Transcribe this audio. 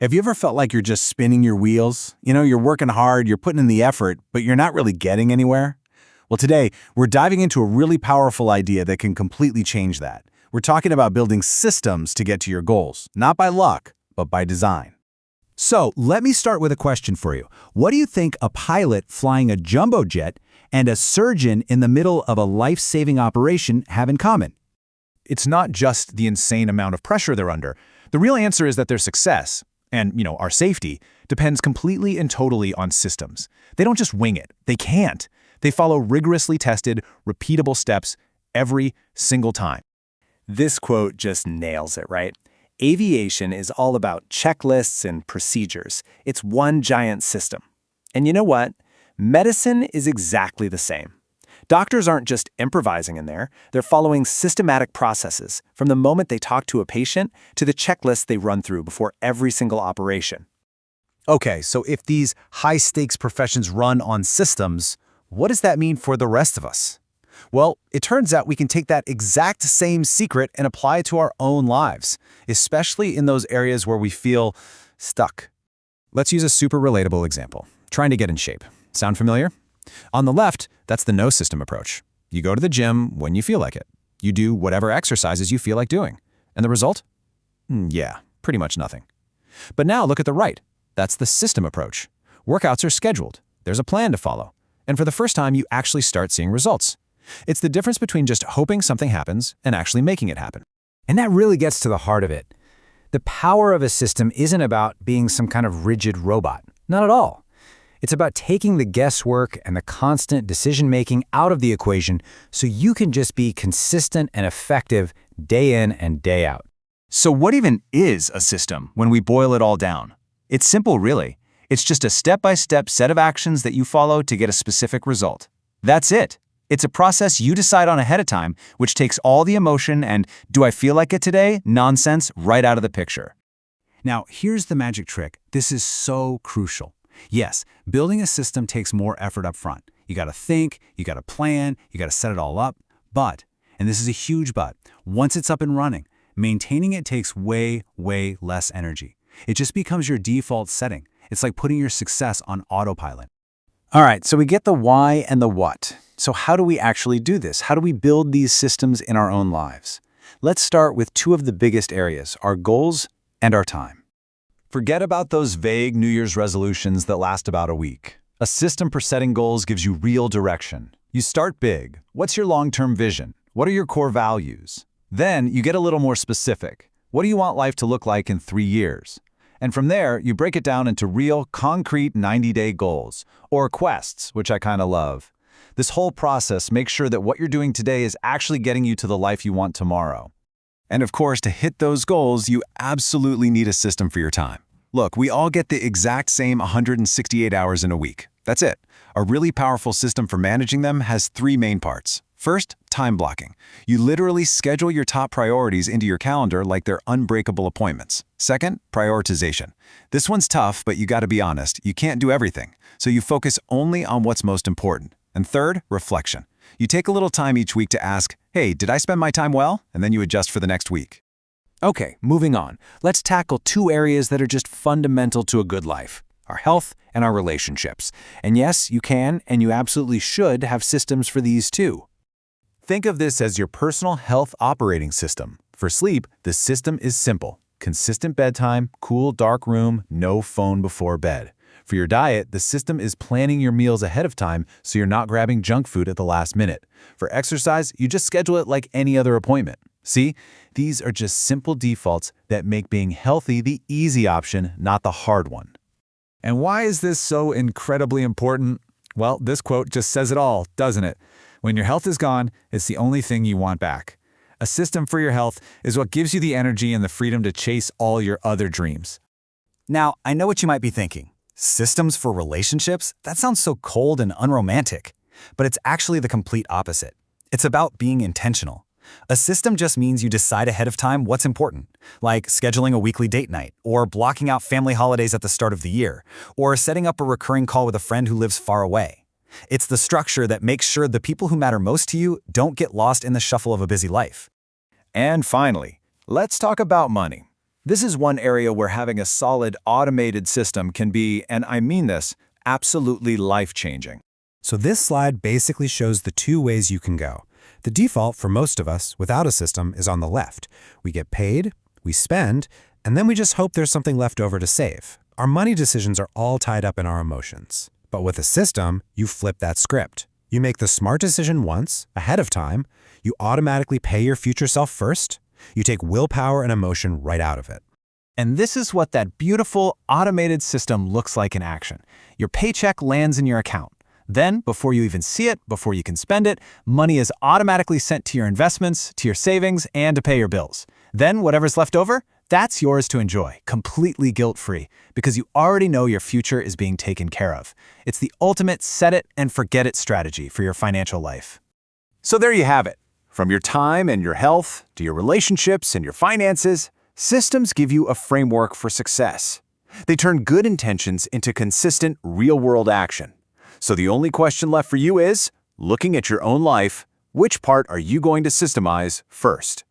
Have you ever felt like you're just spinning your wheels? You're working hard, you're putting in the effort, but you're not really getting anywhere? Well, today, we're diving into a really powerful idea that can completely change that. We're talking about building systems to get to your goals, not by luck, but by design. So, let me start with a question for you. What do you think a pilot flying a jumbo jet and a surgeon in the middle of a life-saving operation have in common? It's not just the insane amount of pressure they're under. The real answer is that their success, and, our safety, depends completely and totally on systems. They don't just wing it. They can't. They follow rigorously tested, repeatable steps every single time. This quote just nails it, right? Aviation is all about checklists and procedures. It's one giant system. And you know what? Medicine is exactly the same. Doctors aren't just improvising in there. They're following systematic processes from the moment they talk to a patient to the checklist they run through before every single operation. Okay, so if these high-stakes professions run on systems, what does that mean for the rest of us? Well, it turns out we can take that exact same secret and apply it to our own lives, especially in those areas where we feel stuck. Let's use a super relatable example. Trying to get in shape. Sound familiar? On the left, that's the no-system approach. You go to the gym when you feel like it. You do whatever exercises you feel like doing. And the result? Yeah, pretty much nothing. But now look at the right. That's the system approach. Workouts are scheduled. There's a plan to follow. And for the first time, you actually start seeing results. It's the difference between just hoping something happens and actually making it happen. And that really gets to the heart of it. The power of a system isn't about being some kind of rigid robot. Not at all. It's about taking the guesswork and the constant decision-making out of the equation so you can just be consistent and effective day in and day out. So what even is a system when we boil it all down? It's simple, really. It's just a step-by-step set of actions that you follow to get a specific result. That's it. It's a process you decide on ahead of time, which takes all the emotion and "do I feel like it today?" nonsense right out of the picture. Now, here's the magic trick. This is so crucial. Yes, building a system takes more effort up front. You got to think, you got to plan, you got to set it all up. But, and this is a huge but, once it's up and running, maintaining it takes way, way less energy. It just becomes your default setting. It's like putting your success on autopilot. All right, so we get the why and the what. So how do we actually do this? How do we build these systems in our own lives? Let's start with two of the biggest areas, our goals and our time. Forget about those vague New Year's resolutions that last about a week. A system for setting goals gives you real direction. You start big. What's your long-term vision? What are your core values? Then you get a little more specific. What do you want life to look like in 3 years? And from there, you break it down into real, concrete 90-day goals, or quests, which I kind of love. This whole process makes sure that what you're doing today is actually getting you to the life you want tomorrow. And of course, to hit those goals, you absolutely need a system for your time. Look, we all get the exact same 168 hours in a week. That's it. A really powerful system for managing them has 3 main parts. First, time blocking. You literally schedule your top priorities into your calendar like they're unbreakable appointments. Second, prioritization. This one's tough, but you gotta be honest, you can't do everything. So you focus only on what's most important. And third, reflection. You take a little time each week to ask, hey, did I spend my time well? And then you adjust for the next week. Okay, moving on. Let's tackle 2 areas that are just fundamental to a good life: our health and our relationships. And yes, you can and you absolutely should have systems for these too. Think of this as your personal health operating system. For sleep, the system is simple. Consistent bedtime, cool, dark room, no phone before bed. For your diet, the system is planning your meals ahead of time so you're not grabbing junk food at the last minute. For exercise, you just schedule it like any other appointment. See, these are just simple defaults that make being healthy the easy option, not the hard one. And why is this so incredibly important? Well, this quote just says it all, doesn't it? When your health is gone, it's the only thing you want back. A system for your health is what gives you the energy and the freedom to chase all your other dreams. Now, I know what you might be thinking. Systems for relationships? That sounds so cold and unromantic. But it's actually the complete opposite. It's about being intentional. A system just means you decide ahead of time what's important, like scheduling a weekly date night, or blocking out family holidays at the start of the year, or setting up a recurring call with a friend who lives far away. It's the structure that makes sure the people who matter most to you don't get lost in the shuffle of a busy life. And finally, let's talk about money. This is one area where having a solid automated system can be, and I mean this, absolutely life-changing. So this slide basically shows the two ways you can go. The default for most of us without a system is on the left. We get paid, we spend, and then we just hope there's something left over to save. Our money decisions are all tied up in our emotions. But with a system, you flip that script. You make the smart decision once, ahead of time. You automatically pay your future self first. You take willpower and emotion right out of it. And this is what that beautiful, automated system looks like in action. Your paycheck lands in your account. Then, before you even see it, before you can spend it, money is automatically sent to your investments, to your savings, and to pay your bills. Then, whatever's left over, that's yours to enjoy, completely guilt-free, because you already know your future is being taken care of. It's the ultimate set-it-and-forget-it strategy for your financial life. So there you have it. From your time and your health, to your relationships and your finances, systems give you a framework for success. They turn good intentions into consistent, real-world action. So the only question left for you is, looking at your own life, which part are you going to systemize first?